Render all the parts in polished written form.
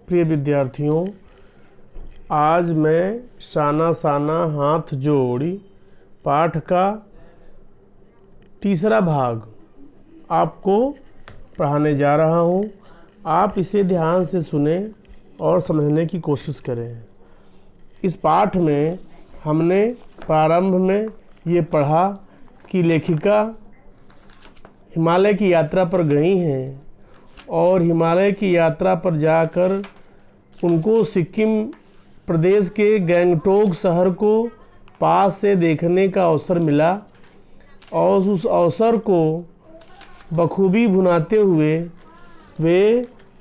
प्रिय विद्यार्थियों, आज मैं शाना साना हाथ जोड़ी पाठ का तीसरा भाग आपको पढ़ाने जा रहा हूँ। आप इसे ध्यान से सुने और समझने की कोशिश करें। इस पाठ में हमने प्रारंभ में ये पढ़ा कि लेखिका हिमालय की यात्रा पर गई हैं और हिमालय की यात्रा पर जाकर उनको सिक्किम प्रदेश के गैंगटोक शहर को पास से देखने का अवसर मिला और उस अवसर को बखूबी भुनाते हुए वे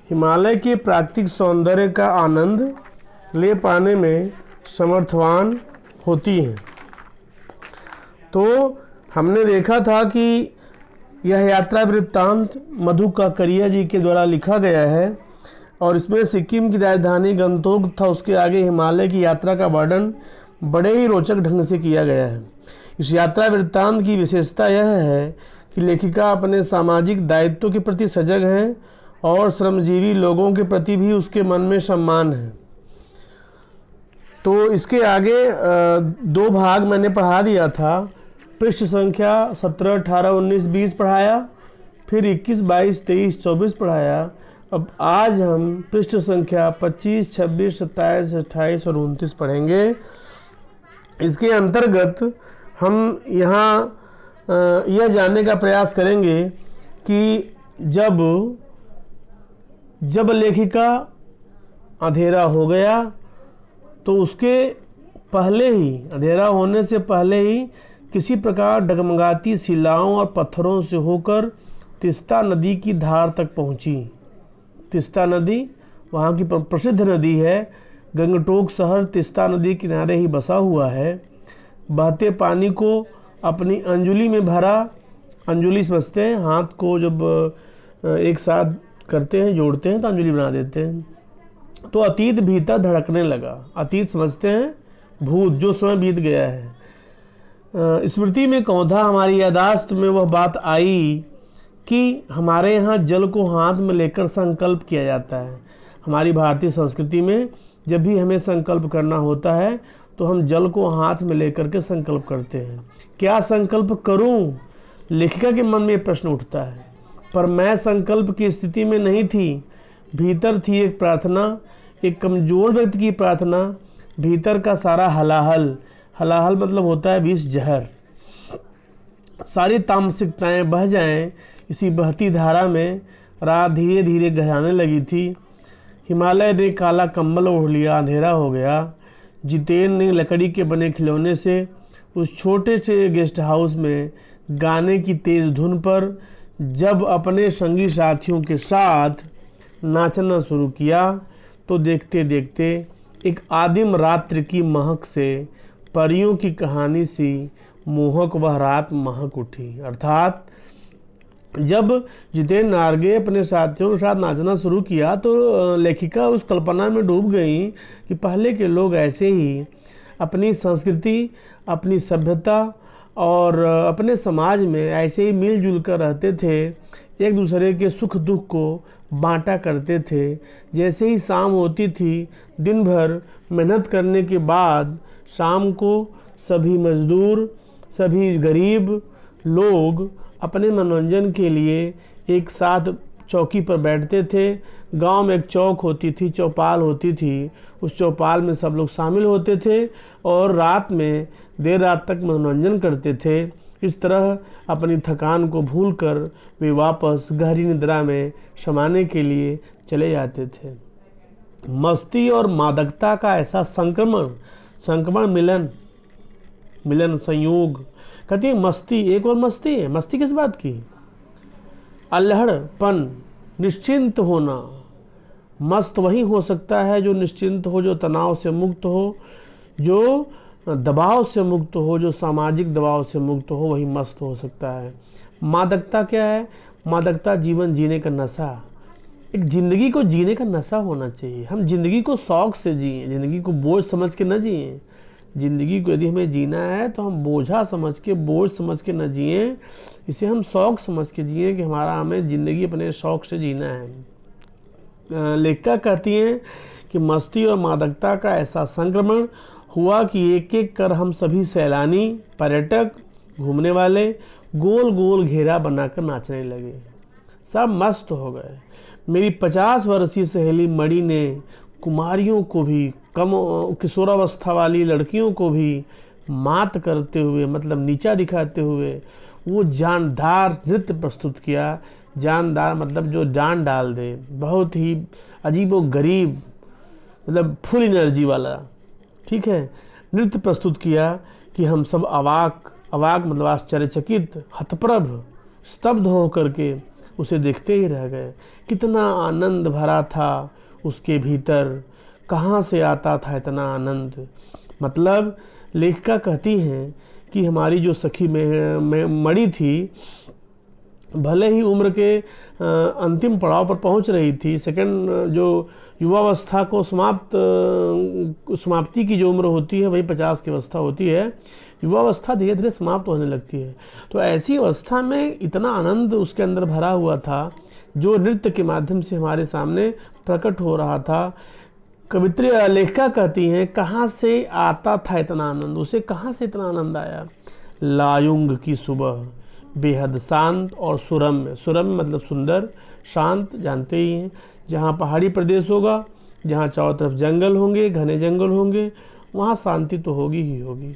हिमालय के प्राकृतिक सौंदर्य का आनंद ले पाने में समर्थवान होती हैं। तो हमने देखा था कि यह यात्रा वृत्तांत मधु काकरिया जी के द्वारा लिखा गया है और इसमें सिक्किम की राजधानी गंगटोक तथा उसके आगे हिमालय की यात्रा का वर्णन बड़े ही रोचक ढंग से किया गया है। इस यात्रा वृत्तांत की विशेषता यह है कि लेखिका अपने सामाजिक दायित्व के प्रति सजग हैं और श्रमजीवी लोगों के प्रति भी उसके मन में सम्मान है। तो इसके आगे दो भाग मैंने पढ़ा दिया था। पृष्ठ संख्या 17, 18, 19, 20 पढ़ाया, फिर 21, 22, 23, 24 पढ़ाया। अब आज हम पृष्ठ संख्या 25, 26, 27, 28 और 29 पढ़ेंगे। इसके अंतर्गत हम यहाँ यह जानने का प्रयास करेंगे कि जब लेखिका अंधेरा हो गया तो उसके पहले ही, अंधेरा होने से पहले ही किसी प्रकार डगमगाती शिलाओं और पत्थरों से होकर तीस्ता नदी की धार तक पहुंची। तीस्ता नदी वहाँ की प्रसिद्ध नदी है। गंगटोक शहर तीस्ता नदी किनारे ही बसा हुआ है। बहते पानी को अपनी अंजुली में भरा। अंजुली समझते हैं, हाथ को जब एक साथ करते हैं, जोड़ते हैं तो अंजुली बना देते हैं। तो अतीत भीतर धड़कने लगा। अतीत समझते हैं, भूत जो स्वयं बीत गया है। स्मृति में कौंधा हमारी यादाश्त में वह बात आई कि हमारे यहाँ जल को हाथ में लेकर संकल्प किया जाता है। हमारी भारतीय संस्कृति में जब भी हमें संकल्प करना होता है तो हम जल को हाथ में लेकर के संकल्प करते हैं। क्या संकल्प करूं? लेखिका के मन में प्रश्न उठता है। पर मैं संकल्प की स्थिति में नहीं थी। भीतर थी एक प्रार्थना, एक कमज़ोर व्यक्ति की प्रार्थना। भीतर का सारा हलाहल, हलाहल मतलब होता है विष जहर, सारी तामसिकताएं बह जाएं। इसी बहती धारा में रात धीरे धीरे गहराने लगी थी। हिमालय ने काला कंबल ओढ़ लिया, अंधेरा हो गया। जितेन ने लकड़ी के बने खिलौने से उस छोटे से गेस्ट हाउस में गाने की तेज़ धुन पर जब अपने संगी साथियों के साथ नाचना शुरू किया तो देखते देखते एक आदिम रात्रि की महक से परियों की कहानी सी मोहक वह रात महक उठी। अर्थात जब जितेन नारगे अपने साथियों के साथ नाचना शुरू किया तो लेखिका उस कल्पना में डूब गई कि पहले के लोग ऐसे ही अपनी संस्कृति, अपनी सभ्यता और अपने समाज में ऐसे ही मिलजुल कर रहते थे, एक दूसरे के सुख दुख को बांटा करते थे। जैसे ही शाम होती थी, दिन भर मेहनत करने के बाद शाम को सभी मजदूर, सभी गरीब लोग अपने मनोरंजन के लिए एक साथ चौकी पर बैठते थे। गांव में एक चौक होती थी, चौपाल होती थी। उस चौपाल में सब लोग शामिल होते थे और रात में देर रात तक मनोरंजन करते थे। इस तरह अपनी थकान को भूलकर वे वापस गहरी निद्रा में समाने के लिए चले जाते थे। मस्ती और मादकता का ऐसा संक्रमण मिलन संयोग। कहती है मस्ती, एक और मस्ती है। मस्ती किस बात की? अल्हड़पन, निश्चिंत होना। मस्त वही हो सकता है जो निश्चिंत हो, जो तनाव से मुक्त हो, जो दबाव से मुक्त हो, जो सामाजिक दबाव से मुक्त हो, वही मस्त हो सकता है। मादकता क्या है? मादकता जीवन जीने का नशा। एक ज़िंदगी को जीने का नशा होना चाहिए। हम जिंदगी को शौक़ से जिए, ज़िंदगी को बोझ समझ के न जिए। ज़िंदगी को यदि हमें जीना है तो हम बोझा समझ के, बोझ समझ के न जिए, इसे हम शौक़ समझ के जिए कि हमें ज़िंदगी अपने शौक़ से जीना है। लेखिका कहती हैं कि मस्ती और मादकता का ऐसा संक्रमण हुआ कि एक एक कर हम सभी सैलानी, पर्यटक, घूमने वाले गोल गोल घेरा बनाकर नाचने लगे। सब मस्त हो गए। मेरी 50 वर्षीय सहेली मणि ने कुमारियों को भी, कम किशोरावस्था वाली लड़कियों को भी मात करते हुए, मतलब नीचा दिखाते हुए वो जानदार नृत्य प्रस्तुत किया। जानदार मतलब जो जान डाल दे, बहुत ही अजीब व गरीब, मतलब फुल एनर्जी वाला, ठीक है, नृत्य प्रस्तुत किया कि हम सब अवाक मतलब आश्चर्यचकित, हतप्रभ, स्तब्ध हो करके उसे देखते ही रह गए। कितना आनंद भरा था उसके भीतर, कहाँ से आता था इतना आनंद। मतलब लेखिका कहती हैं कि हमारी जो सखी मणि थी, भले ही उम्र के अंतिम पड़ाव पर पहुंच रही थी, सेकंड जो युवावस्था को समाप्ति की जो उम्र होती है वही 50 की अवस्था होती है। युवावस्था धीरे धीरे समाप्त होने लगती है। तो ऐसी अवस्था में इतना आनंद उसके अंदर भरा हुआ था जो नृत्य के माध्यम से हमारे सामने प्रकट हो रहा था। कवित्री लेखिका कहती हैं, कहाँ से आता था इतना आनंद, उसे कहाँ से इतना आनंद आया। लायुंग की सुबह बेहद शांत और सुरम्य, सुरम्य मतलब सुंदर, शांत जानते ही हैं। जहाँ पहाड़ी प्रदेश होगा, जहाँ चारों तरफ जंगल होंगे, घने जंगल होंगे, वहाँ शांति तो होगी ही होगी।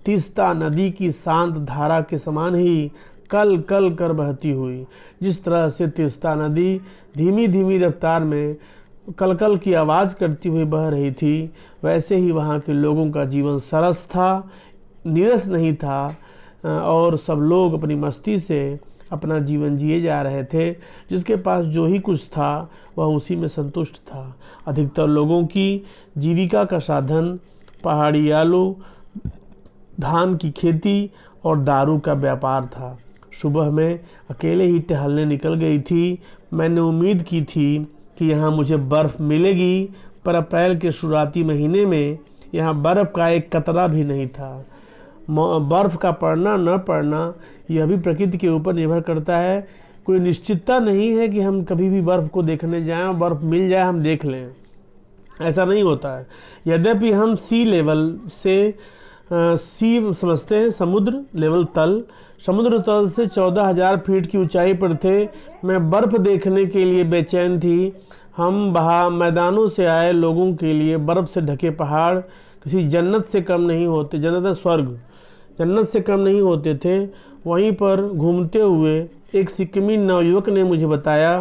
तीस्ता नदी की शांत धारा के समान ही कल कल कर बहती हुई, जिस तरह से तीस्ता नदी धीमी धीमी रफ्तार में कल कल की आवाज़ करती हुई बह रही थी, वैसे ही वहाँ के लोगों का जीवन सरस था, नीरस नहीं था, और सब लोग अपनी मस्ती से अपना जीवन जिए जा रहे थे। जिसके पास जो ही कुछ था वह उसी में संतुष्ट था। अधिकतर लोगों की जीविका का साधन पहाड़ी आलू, धान की खेती और दारू का व्यापार था। सुबह में अकेले ही टहलने निकल गई थी। मैंने उम्मीद की थी कि यहाँ मुझे बर्फ़ मिलेगी, पर अप्रैल के शुरुआती महीने में यहाँ बर्फ़ का एक कतरा भी नहीं था। बर्फ़ का पड़ना न पड़ना यह भी प्रकृति के ऊपर निर्भर करता है। कोई निश्चितता नहीं है कि हम कभी भी बर्फ़ को देखने जाएं और बर्फ़ मिल जाए हम देख लें, ऐसा नहीं होता है। यद्यपि हम सी लेवल से सी समझते हैं, समुद्र लेवल तल, समुद्र तल से 14,000 फीट की ऊंचाई पर थे। मैं बर्फ़ देखने के लिए बेचैन थी। हम मैदानों से आए लोगों के लिए बर्फ़ से ढके पहाड़ किसी जन्नत से कम नहीं होते, जन्नत है स्वर्ग, जन्नत से कम नहीं होते थे। वहीं पर घूमते हुए एक सिक्किमी नवयुवक ने मुझे बताया,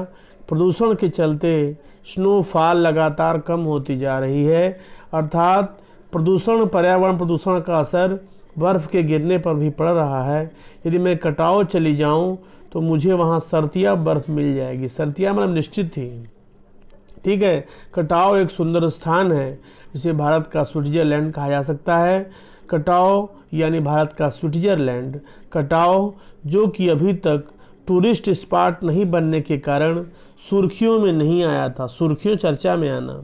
प्रदूषण के चलते स्नोफॉल लगातार कम होती जा रही है, अर्थात प्रदूषण, पर्यावरण प्रदूषण का असर बर्फ़ के गिरने पर भी पड़ रहा है। यदि मैं कटाव चली जाऊं तो मुझे वहां सर्तिया बर्फ़ मिल जाएगी। सर्तिया मतलब निश्चित थी, ठीक है। कटाव एक सुंदर स्थान है जिसे भारत का स्विट्ज़रलैंड कहा जा सकता है। कटाव यानी भारत का स्विट्ज़रलैंड। कटाव जो कि अभी तक टूरिस्ट स्पॉट नहीं बनने के कारण सुर्खियों में नहीं आया था, सुर्खियों चर्चा में आना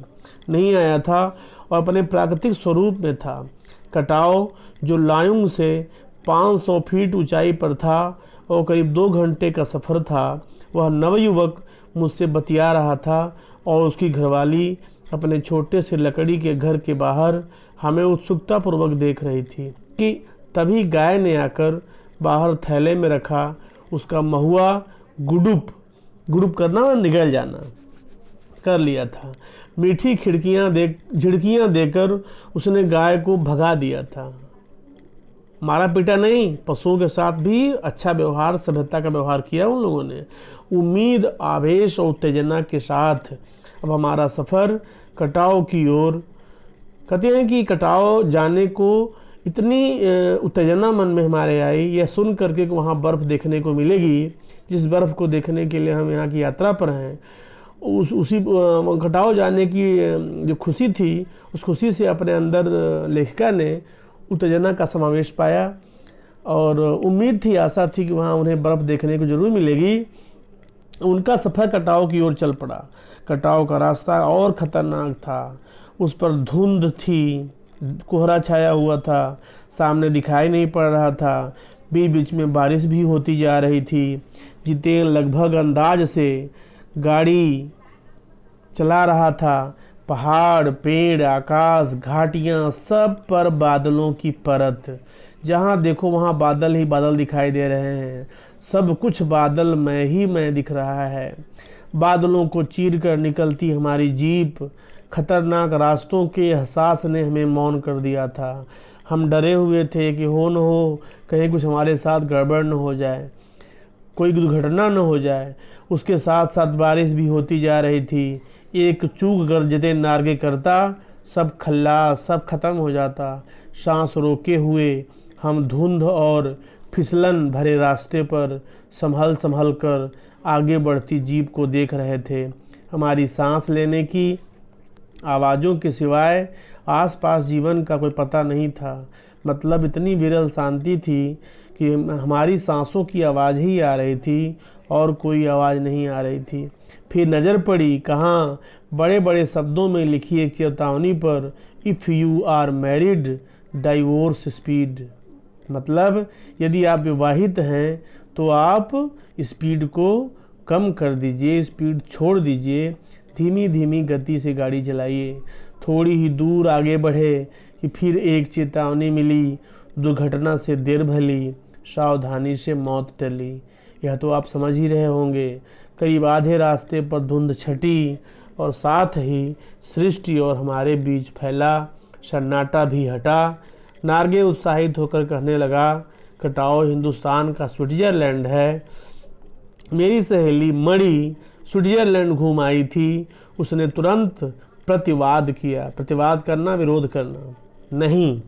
नहीं आया था और अपने प्राकृतिक स्वरूप में था। कटाव जो लायुंग से 500 फीट ऊंचाई पर था और करीब 2 घंटे का सफ़र था, वह नवयुवक मुझसे बतिया रहा था और उसकी घरवाली अपने छोटे से लकड़ी के घर के बाहर हमें उत्सुकतापूर्वक देख रही थी कि तभी गाय ने आकर बाहर थैले में रखा उसका महुआ गुडुप करना और निगल जाना कर लिया था। मीठी झिड़कियाँ देकर उसने गाय को भगा दिया था। मारा पीटा नहीं, पशुओं के साथ भी अच्छा व्यवहार, सभ्यता का व्यवहार किया उन लोगों ने। उम्मीद, आवेश और उत्तेजना के साथ अब हमारा सफ़र कटाव की ओर। कहते हैं कि कटाव जाने को इतनी उत्तेजना मन में हमारे आई, यह सुन करके कि वहाँ बर्फ़ देखने को मिलेगी, जिस बर्फ़ को देखने के लिए हम यहाँ की यात्रा पर हैं। उसी कटाव जाने की जो खुशी थी, उस खुशी से अपने अंदर लेखिका ने उत्तेजना का समावेश पाया और उम्मीद थी, आशा थी कि वहाँ उन्हें बर्फ़ देखने को जरूर मिलेगी। उनका सफ़र कटाव की ओर चल पड़ा। कटाव का रास्ता और ख़तरनाक था। उस पर धुंध थी, कोहरा छाया हुआ था, सामने दिखाई नहीं पड़ रहा था। बीच बीच में बारिश भी होती जा रही थी। जितेन लगभग अंदाज से गाड़ी चला रहा था। पहाड़, पेड़, आकाश, घाटियाँ, सब पर बादलों की परत। जहाँ देखो वहाँ बादल ही बादल दिखाई दे रहे हैं। सब कुछ बादल में ही में दिख रहा है। बादलों को चीर कर निकलती हमारी जीप। खतरनाक रास्तों के एहसास ने हमें मौन कर दिया था। हम डरे हुए थे कि हो न हो कहीं कुछ हमारे साथ गड़बड़ न हो जाए, कोई दुर्घटना न हो जाए। उसके साथ साथ बारिश भी होती जा रही थी। एक चूक गरजते नार्गे करता, सब खल्ला, सब खत्म हो जाता। सांस रोके हुए हम धुंध और फिसलन भरे रास्ते पर संभल संभल कर आगे बढ़ती जीप को देख रहे थे। हमारी सांस लेने की आवाज़ों के सिवाय आसपास जीवन का कोई पता नहीं था। मतलब इतनी विरल शांति थी कि हमारी सांसों की आवाज़ ही आ रही थी और कोई आवाज़ नहीं आ रही थी। फिर नज़र पड़ी कहाँ बड़े बड़े शब्दों में लिखी एक चेतावनी पर, if you are married divorce speed. मतलब यदि आप विवाहित हैं तो आप स्पीड को कम कर दीजिए, स्पीड छोड़ दीजिए, धीमी धीमी गति से गाड़ी चलाइए। थोड़ी ही दूर आगे बढ़े कि फिर एक चेतावनी मिली, दुर्घटना से देर भली, सावधानी से मौत टली। यह तो आप समझ ही रहे होंगे। करीब आधे रास्ते पर धुंध छटी और साथ ही सृष्टि और हमारे बीच फैला सन्नाटा भी हटा। नार्गे उत्साहित होकर कहने लगा, कटाओ हिंदुस्तान का स्विट्ज़रलैंड है। मेरी सहेली मणि स्विट्ज़रलैंड घूम आई थी। उसने तुरंत प्रतिवाद किया। प्रतिवाद करना, विरोध करना नहीं।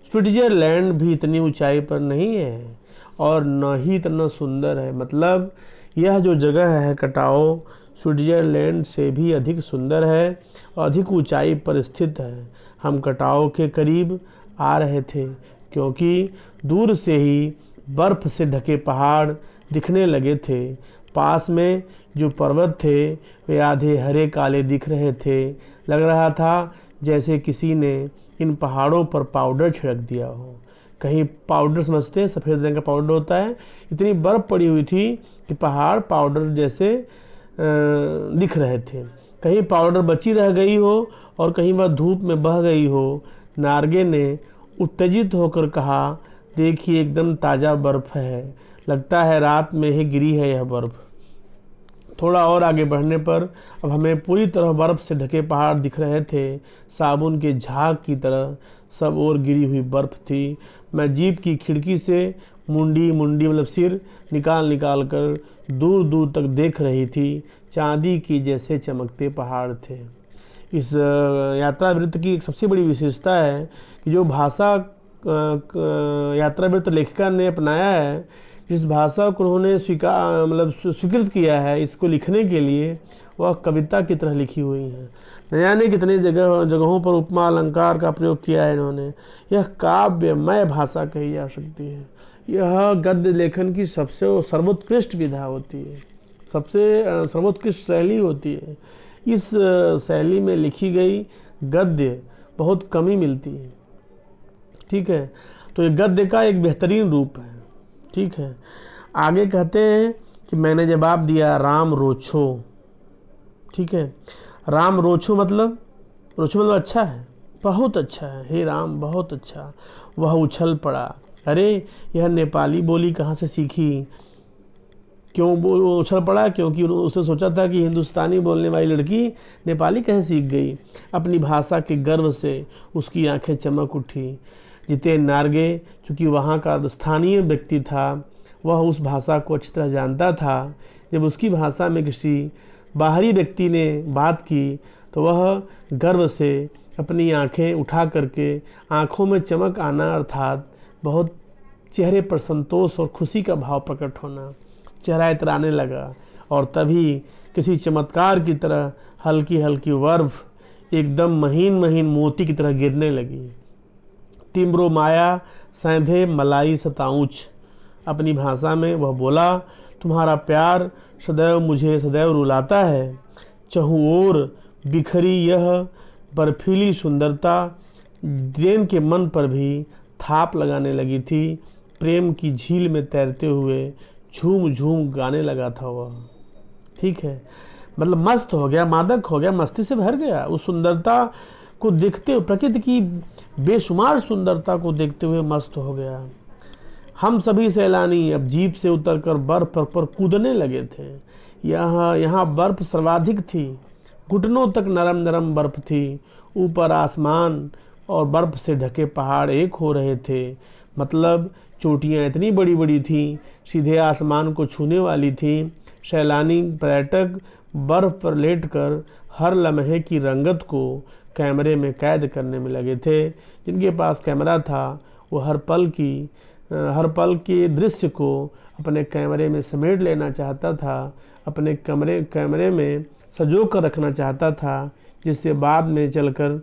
स्विट्ज़रलैंड भी इतनी ऊंचाई पर नहीं है और न ही इतना सुंदर है। मतलब यह जो जगह है कटाओ, स्विट्ज़रलैंड से भी अधिक सुंदर है और अधिक ऊंचाई पर स्थित है। हम कटाओ के करीब आ रहे थे क्योंकि दूर से ही बर्फ़ से ढके पहाड़ दिखने लगे थे। पास में जो पर्वत थे वे आधे हरे काले दिख रहे थे। लग रहा था जैसे किसी ने इन पहाड़ों पर पाउडर छिड़क दिया हो। कहीं पाउडर समझते हैं, सफ़ेद रंग का पाउडर होता है। इतनी बर्फ़ पड़ी हुई थी कि पहाड़ पाउडर जैसे दिख रहे थे। कहीं पाउडर बची रह गई हो और कहीं वह धूप में बह गई हो। नार्गे ने उत्तेजित होकर कहा, देखिए एकदम ताज़ा बर्फ़ है, लगता है रात में ही गिरी है यह बर्फ़। थोड़ा और आगे बढ़ने पर अब हमें पूरी तरह बर्फ़ से ढके पहाड़ दिख रहे थे। साबुन के झाग की तरह सब ओर गिरी हुई बर्फ़ थी। मैं जीप की खिड़की से मुंडी मतलब सिर निकाल कर दूर दूर तक देख रही थी। चांदी की जैसे चमकते पहाड़ थे। इस यात्रा वृत्त की एक सबसे बड़ी विशेषता है कि जो भाषा यात्रा वृत्त लेखिका ने अपनाया है, जिस भाषा को उन्होंने स्वीकृत किया है इसको लिखने के लिए, वह कविता की तरह लिखी हुई है। न जाने कितने जगहों पर उपमा अलंकार का प्रयोग किया है इन्होंने। यह काव्यमय भाषा कही जा सकती है। यह गद्य लेखन की सबसे सर्वोत्कृष्ट विधा होती है, सबसे सर्वोत्कृष्ट शैली होती है। इस शैली में लिखी गई गद्य बहुत कम ही मिलती है। ठीक है, तो ये गद्य का एक बेहतरीन रूप है। ठीक है, आगे कहते हैं कि मैंने जवाब दिया, राम रोछो। ठीक है, राम रोछो मतलब अच्छा है, बहुत अच्छा है, हे राम बहुत अच्छा। वह उछल पड़ा, अरे यह नेपाली बोली कहाँ से सीखी। क्यों वो उछल पड़ा? क्योंकि उसने सोचा था कि हिंदुस्तानी बोलने वाली लड़की नेपाली कैसे सीख गई। अपनी भाषा के गर्व से उसकी आंखें चमक उठी। जितेन नार्गे चूँकि वहाँ का स्थानीय व्यक्ति था, वह उस भाषा को अच्छी तरह जानता था। जब उसकी भाषा में किसी बाहरी व्यक्ति ने बात की तो वह गर्व से अपनी आंखें उठा करके, आंखों में चमक आना अर्थात बहुत चेहरे पर संतोष और खुशी का भाव प्रकट होना, चेहरा इतराने लगा। और तभी किसी चमत्कार की तरह हल्की हल्की बर्फ एकदम महीन महीन मोती की तरह गिरने लगी। तिम्रो माया सैंधे मलाई सताऊँच। अपनी भाषा में वह बोला, तुम्हारा प्यार मुझे सदैव रुलाता है। चहुँ ओर बिखरी यह बर्फीली सुंदरता जेन के मन पर भी थाप लगाने लगी थी। प्रेम की झील में तैरते हुए झूम झूम गाने लगा था वह। ठीक है, मतलब मस्त हो गया, मादक हो गया, मस्ती से भर गया। उस सुंदरता को देखते हुए, प्रकृति की बेशुमार सुंदरता को देखते हुए मस्त हो गया। हम सभी सैलानी अब जीप से उतरकर बर्फ पर कूदने लगे थे। यहाँ बर्फ सर्वाधिक थी, घुटनों तक नरम नरम बर्फ थी। ऊपर आसमान और बर्फ से ढके पहाड़ एक हो रहे थे। मतलब चोटियाँ इतनी बड़ी बड़ी थीं, सीधे आसमान को छूने वाली थीं। सैलानी पर्यटक बर्फ पर लेटकर हर लम्हे की रंगत को कैमरे में कैद करने में लगे थे। जिनके पास कैमरा था वो हर पल के दृश्य को अपने कैमरे में समेट लेना चाहता था, अपने कैमरे में सजो कर रखना चाहता था, जिससे बाद में चलकर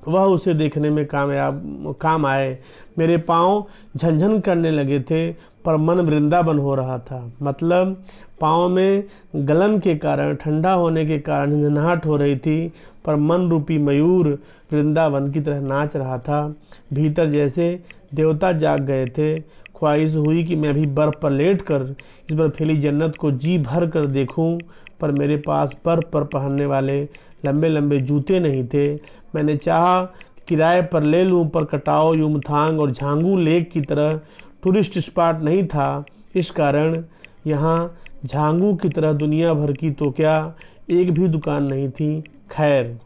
वह उसे देखने में काम आए। मेरे पाँव झनझन करने लगे थे, पर मन वृंदावन हो रहा था। मतलब पाँव में गलन के कारण, ठंडा होने के कारण झंझनाहट हो रही थी, पर मन रूपी मयूर वृंदावन की तरह नाच रहा था। भीतर जैसे देवता जाग गए थे। ख्वाहिश हुई कि मैं भी बर्फ़ पर लेटकर इस बर्फीली जन्नत को जी भर कर देखूं, पर मेरे पास बर्फ़ पर पहनने वाले लंबे लंबे जूते नहीं थे। मैंने चाहा किराए पर ले लूं, पर कटाओ, युमथांग और झांगू लेक की तरह टूरिस्ट स्पॉट नहीं था। इस कारण यहाँ झांगू की तरह दुनिया भर की तो क्या एक भी दुकान नहीं थी। खैर,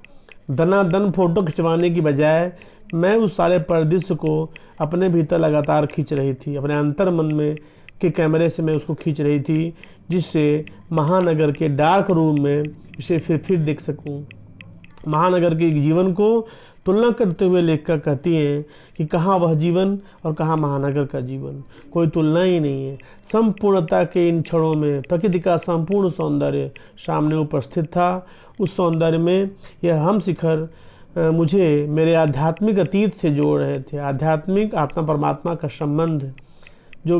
दनादन फ़ोटो खिंचवाने की बजाय मैं उस सारे परिदृश्य को अपने भीतर लगातार खींच रही थी। अपने अंतर मन में के कैमरे से मैं उसको खींच रही थी, जिससे महानगर के डार्क रूम में इसे फिर देख सकूं। महानगर के जीवन को तुलना करते हुए लेखिका कहती हैं कि कहाँ वह जीवन और कहाँ महानगर का जीवन, कोई तुलना ही नहीं है। संपूर्णता के इन क्षणों में प्रकृति का संपूर्ण सौंदर्य सामने उपस्थित था। उस सौंदर्य में यह हम शिखर मुझे मेरे आध्यात्मिक अतीत से जोड़ रहे थे। आध्यात्मिक आत्मा परमात्मा का संबंध जो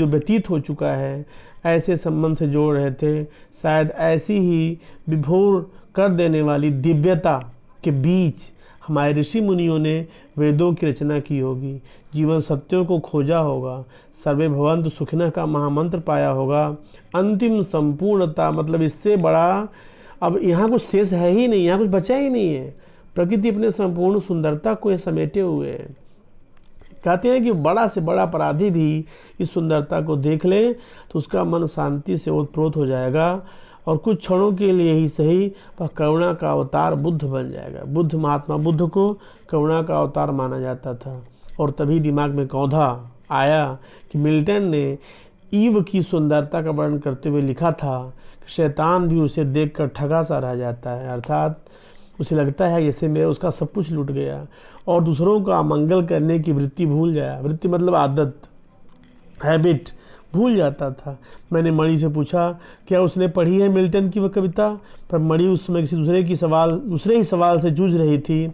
व्यतीत हो चुका है, ऐसे संबंध से जोड़ रहे थे। शायद ऐसी ही विभोर कर देने वाली दिव्यता के बीच हमारे ऋषि मुनियों ने वेदों की रचना की होगी, जीवन सत्यों को खोजा होगा, सर्वे भवन्तु सुखिनः का महामंत्र पाया होगा। अंतिम संपूर्णता, मतलब इससे बड़ा अब यहाँ कुछ शेष है ही नहीं, यहाँ कुछ बचा ही नहीं है। प्रकृति अपने संपूर्ण सुंदरता को समेटे हुए है। कहते हैं कि बड़ा से बड़ा अपराधी भी इस सुंदरता को देख ले तो उसका मन शांति से ओतप्रोत हो जाएगा, और कुछ क्षणों के लिए ही सही वह करुणा का अवतार बुद्ध बन जाएगा। महात्मा बुद्ध को करुणा का अवतार माना जाता था। और तभी दिमाग में कौंधा आया कि मिल्टन ने ईव की सुंदरता का वर्णन करते हुए लिखा था कि शैतान भी उसे देखकर ठगा सा रह जाता है, अर्थात उसे लगता है जैसे मैं उसका सब कुछ लूट गया, और दूसरों का मंगल करने की वृत्ति भूल जाया। वृत्ति मतलब आदत, हैबिट भूल जाता था। मैंने मणि से पूछा क्या उसने पढ़ी है मिल्टन की वह कविता, पर मणि उस समय किसी दूसरे ही सवाल से जूझ रही थी।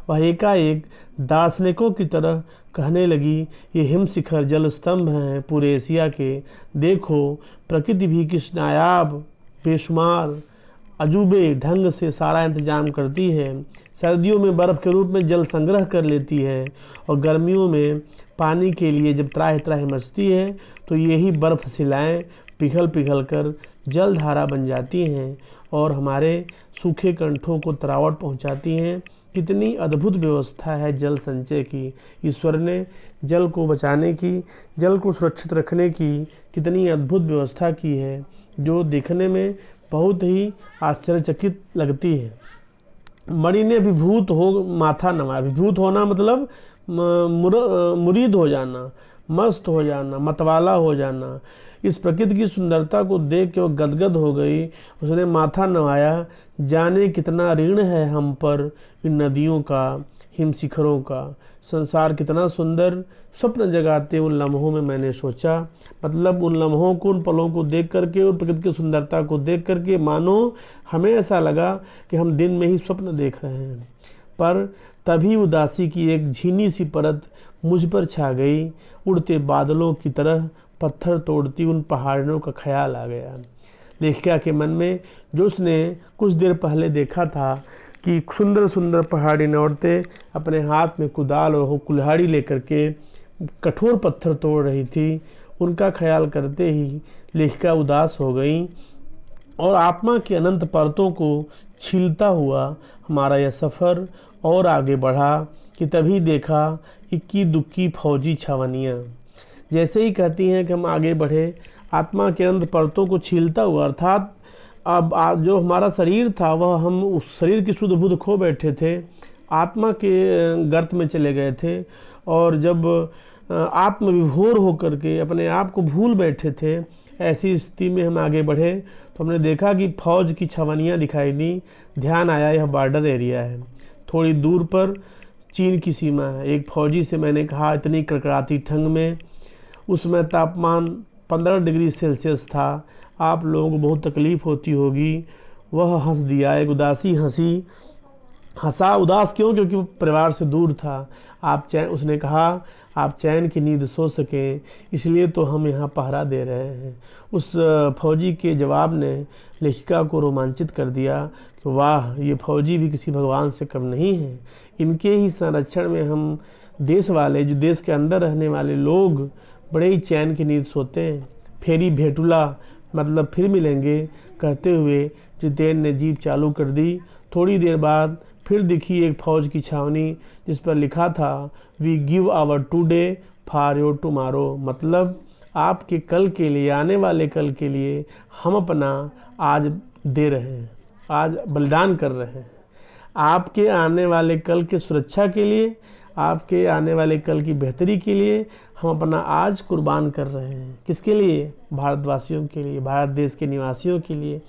वह एकाएक दार्शनिकों की तरह कहने लगी, ये हिम शिखर जल स्तंभ हैं पूरे एशिया के। देखो प्रकृति भी किस नायाब बेशुमार अजूबे ढंग से सारा इंतजाम करती है। सर्दियों में बर्फ़ के रूप में जल संग्रह कर लेती है, और गर्मियों में पानी के लिए जब त्राहि त्राहि मचती है तो यही बर्फ़ शिलाएँ पिघल कर जल धारा बन जाती हैं और हमारे सूखे कंठों को तरावट पहुंचाती हैं। कितनी अद्भुत व्यवस्था है जल संचय की। ईश्वर ने जल को बचाने की, जल को सुरक्षित रखने की कितनी अद्भुत व्यवस्था की है, जो देखने में बहुत ही आश्चर्यचकित लगती है। मणि ने विभूत हो माथा नवाया। विभूत होना मतलब मुरीद हो जाना, मस्त हो जाना, मतवाला हो जाना। इस प्रकृति की सुंदरता को देख के वो गदगद हो गई। उसने माथा नवाया। जाने कितना ऋण है हम पर इन नदियों का, हिम शिखरों का। संसार कितना सुंदर, स्वप्न जगाते उन लम्हों में मैंने सोचा। मतलब उन लम्हों को, उन पलों को देख करके और प्रकृति की सुंदरता को देख करके मानो हमें ऐसा लगा कि हम दिन में ही स्वप्न देख रहे हैं। पर तभी उदासी की एक झीनी सी परत मुझ पर छा गई। उड़ते बादलों की तरह पत्थर तोड़ती उन पहाड़ियों का ख्याल आ गया। लेखिका के मन में जो उसने कुछ देर पहले देखा था कि सुंदर सुंदर पहाड़ी औरतें अपने हाथ में कुदाल और कुल्हाड़ी लेकर के कठोर पत्थर तोड़ रही थी, उनका ख्याल करते ही लेखिका उदास हो गई। और आत्मा के अनंत परतों को छीलता हुआ हमारा यह सफ़र और आगे बढ़ा कि तभी देखा इक्की दुक्की फौजी छावनियाँ। जैसे ही कहती हैं कि हम आगे बढ़े, आत्मा के अनंत परतों को छीलता हुआ, अर्थात अब जो हमारा शरीर था वह हम उस शरीर की शुद्ध बुद्ध खो बैठे थे, आत्मा के गर्त में चले गए थे। और जब आत्मविभोर होकर के अपने आप को भूल बैठे थे, ऐसी स्थिति में हम आगे बढ़े तो हमने देखा कि फौज की छावनियाँ दिखाई दी। ध्यान आया यह बॉर्डर एरिया है, थोड़ी दूर पर चीन की सीमा है। एक फौजी से मैंने कहा इतनी कड़कड़ाती ठंड में, उसमें तापमान 15 डिग्री सेल्सियस था, आप लोगों को बहुत तकलीफ़ होती होगी। वह हंस दिया, एक उदासी हंसी हंसा। उदास क्यों? क्योंकि वो परिवार से दूर था। उसने कहा आप चैन की नींद सो सकें, इसलिए तो हम यहाँ पहरा दे रहे हैं। उस फौजी के जवाब ने लेखिका को रोमांचित कर दिया कि वाह, ये फौजी भी किसी भगवान से कम नहीं है। इनके ही संरक्षण में हम देश वाले, जो देश के अंदर रहने वाले लोग, बड़े ही चैन की नींद सोते हैं। फेरी भेटुला मतलब फिर मिलेंगे कहते हुए जितेन ने जीप चालू कर दी। थोड़ी देर बाद फिर दिखी एक फ़ौज की छावनी जिस पर लिखा था we give our today for your tomorrow, मतलब आपके कल के लिए, आने वाले कल के लिए हम अपना आज दे रहे हैं, आज बलिदान कर रहे हैं। आपके आने वाले कल के सुरक्षा के लिए, आपके आने वाले कल की बेहतरी के लिए हम अपना आज कुर्बान कर रहे हैं। किसके लिए? भारतवासियों के लिए, भारत देश के निवासियों के लिए।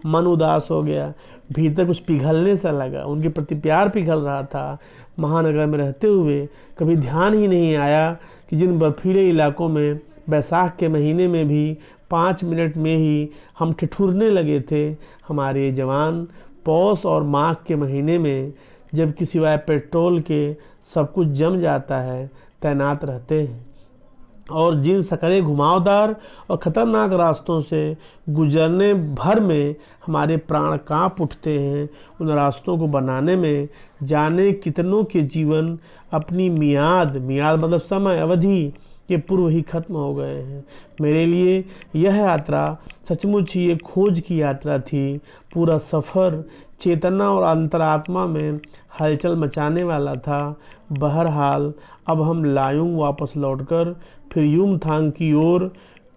मन उदास हो गया, भीतर कुछ पिघलने सा लगा, उनके प्रति प्यार पिघल रहा था। महानगर में रहते हुए कभी ध्यान ही नहीं आया कि जिन बर्फीले इलाकों में बैसाख के महीने में भी 5 मिनट में ही हम ठिठुरने लगे थे, हमारे जवान पौष और माघ के महीने में जबकि सिवाय पेट्रोल के सब कुछ जम जाता है, तैनात रहते हैं। और जिन सकरे घुमावदार और ख़तरनाक रास्तों से गुजरने भर में हमारे प्राण कांप उठते हैं, उन रास्तों को बनाने में जाने कितनों के जीवन अपनी मियाद मतलब समय अवधि के पूर्व ही खत्म हो गए हैं। मेरे लिए यह यात्रा सचमुच ही एक खोज की यात्रा थी। पूरा सफ़र चेतना और अंतरात्मा में हलचल मचाने वाला था। बहरहाल अब हम लायुंग वापस लौटकर फिर युमथांग की ओर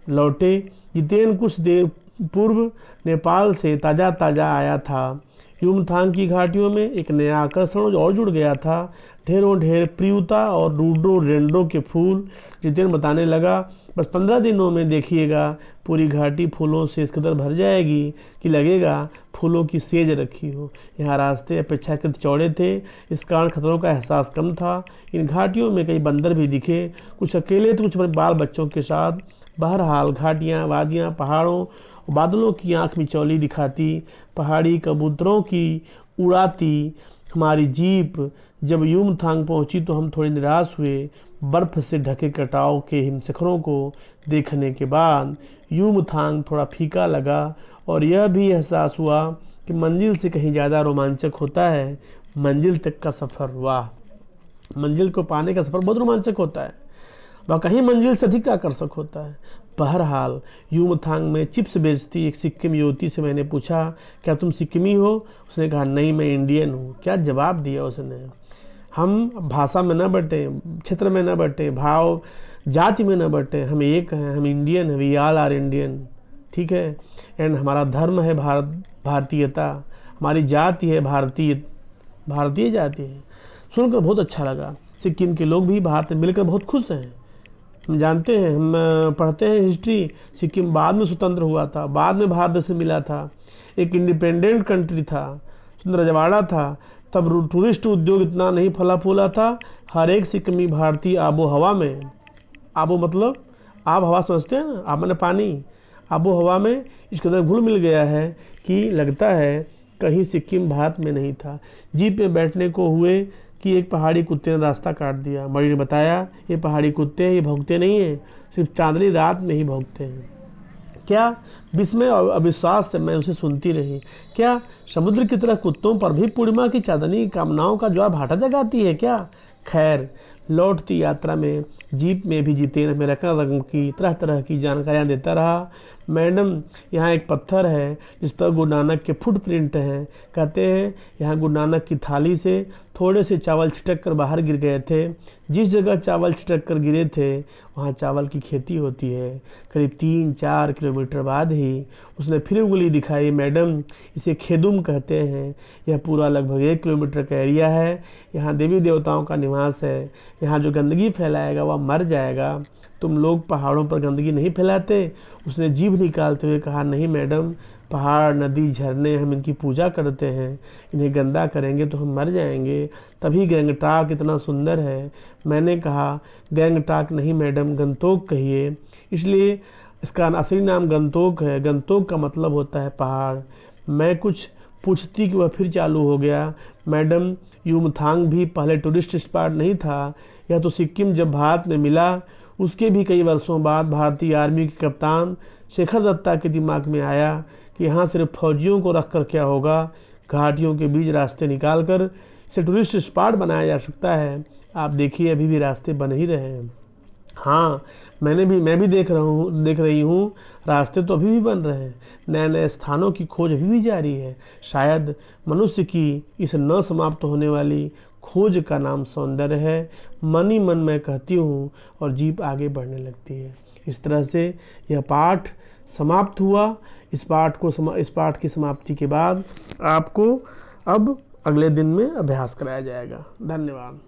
लौटे। जितेन कुछ देर पूर्व नेपाल से ताज़ा आया था। युमथांग की घाटियों में एक नया आकर्षण और जुड़ गया था, ढेरों ढेर प्रियुता और रोडोडेंड्रो के फूल। जितेन बताने लगा बस 15 दिनों में देखिएगा पूरी घाटी फूलों से इस कदर भर जाएगी कि लगेगा फूलों की सेज रखी हो। यहाँ रास्ते अपेक्षाकृत चौड़े थे, इस कारण खतरों का एहसास कम था। इन घाटियों में कई बंदर भी दिखे, कुछ अकेले तो कुछ बाल बच्चों के साथ। बहरहाल घाटियाँ, वादियाँ, पहाड़ों और बादलों की आँख मिचौली दिखाती, पहाड़ी कबूतरों की उड़ाती हमारी जीप जब युमथांग पहुंची तो हम थोड़े निराश हुए। बर्फ़ से ढके कटाव के हिमशिखरों को देखने के बाद युमथांग थोड़ा फीका लगा और यह भी एहसास हुआ कि मंजिल से कहीं ज़्यादा रोमांचक होता है मंजिल तक का सफ़र। वाह, मंजिल को पाने का सफ़र बहुत रोमांचक होता है, वह कहीं मंजिल से अधिक आकर्षक होता है। बहरहाल युमथांग में चिप्स बेचती एक सिक्किम युवती से मैंने पूछा क्या तुम सिक्किमी हो? उसने कहा नहीं, मैं इंडियन हूँ। क्या जवाब दिया उसने! हम भाषा में न बटे, क्षेत्र में न बटे, भाव जाति में न बटे, हम एक हैं, हम इंडियन हैं, वी ऑल आर इंडियन। ठीक है। एंड हमारा धर्म है भारतीयता, हमारी जाति है भारतीय जाति है। सुनकर बहुत अच्छा लगा। सिक्किम के लोग भी भारत में मिलकर बहुत खुश हैं। हम जानते हैं, हम पढ़ते हैं हिस्ट्री, सिक्किम बाद में स्वतंत्र हुआ था, बाद में भारत से मिला था, एक इंडिपेंडेंट कंट्री था, सुंदर रजवाड़ा था। तब टूरिस्ट उद्योग इतना नहीं फला फूला था। हर एक सिक्किमी भारतीय आबो हवा में, आबो मतलब आब हवा समझते हैं ना, आब मैंने पानी, आबो हवा में इस कदर घुल मिल गया है कि लगता है कहीं सिक्किम भारत में नहीं था। जीप में बैठने को हुए कि एक पहाड़ी कुत्ते ने रास्ता काट दिया। मरी ने बताया ये पहाड़ी कुत्ते हैं, ये भौंकते नहीं हैं, सिर्फ चांदनी रात में ही भौंकते हैं। क्या विस्मय और अविश्वास से मैं उसे सुनती रही। क्या समुद्र की तरह कुत्तों पर भी पूर्णिमा की चांदनी कामनाओं का ज्वार भाटा जगाती है क्या? खैर, लौटती यात्रा में जीप में भी जितेंद्र हमें रंग की तरह तरह की जानकारियाँ देता रहा। मैडम, यहाँ एक पत्थर है जिस पर गुरु नानक के फुटप्रिंट हैं। कहते हैं यहाँ गुरु नानक की थाली से थोड़े से चावल छिटक कर बाहर गिर गए थे। जिस जगह चावल छिटक कर गिरे थे वहाँ चावल की खेती होती है। करीब 3-4 किलोमीटर बाद ही उसने फिर उंगली दिखाई। मैडम, इसे खेदुम कहते हैं। यह पूरा लगभग 1 किलोमीटर का एरिया है। यहाँ देवी देवताओं का निवास है। यहाँ जो गंदगी फैलाएगा वह मर जाएगा। तुम लोग पहाड़ों पर गंदगी नहीं फैलाते? उसने जीभ निकालते हुए कहा, नहीं मैडम, पहाड़, नदी, झरने, हम इनकी पूजा करते हैं। इन्हें गंदा करेंगे तो हम मर जाएंगे। तभी गैंगटॉक इतना सुंदर है। मैंने कहा, गैंगटॉक नहीं मैडम, गंतोक कहिए। इसलिए इसका असली नाम गंतोक है। गंतोक का मतलब होता है पहाड़। मैं कुछ पूछती कि वह फिर चालू हो गया। मैडम, युमथांग भी पहले टूरिस्ट स्पॉट नहीं था। यह तो सिक्किम जब भारत में मिला उसके भी कई वर्षों बाद भारतीय आर्मी के कप्तान शेखर दत्ता के दिमाग में आया कि यहाँ सिर्फ फौजियों को रख कर क्या होगा, घाटियों के बीच रास्ते निकाल कर इसे टूरिस्ट स्पॉट बनाया जा सकता है। आप देखिए अभी भी रास्ते बन ही रहे हैं। हाँ, मैं भी देख रही हूँ, रास्ते तो अभी भी बन रहे हैं। नए नए स्थानों की खोज अभी भी जारी है। शायद मनुष्य की इस न समाप्त होने वाली खोज का नाम सौंदर्य है। मन ही मन मैं कहती हूँ और जीप आगे बढ़ने लगती है। इस तरह से यह पाठ समाप्त हुआ। इस पाठ की समाप्ति के बाद आपको अब अगले दिन में अभ्यास कराया जाएगा। धन्यवाद।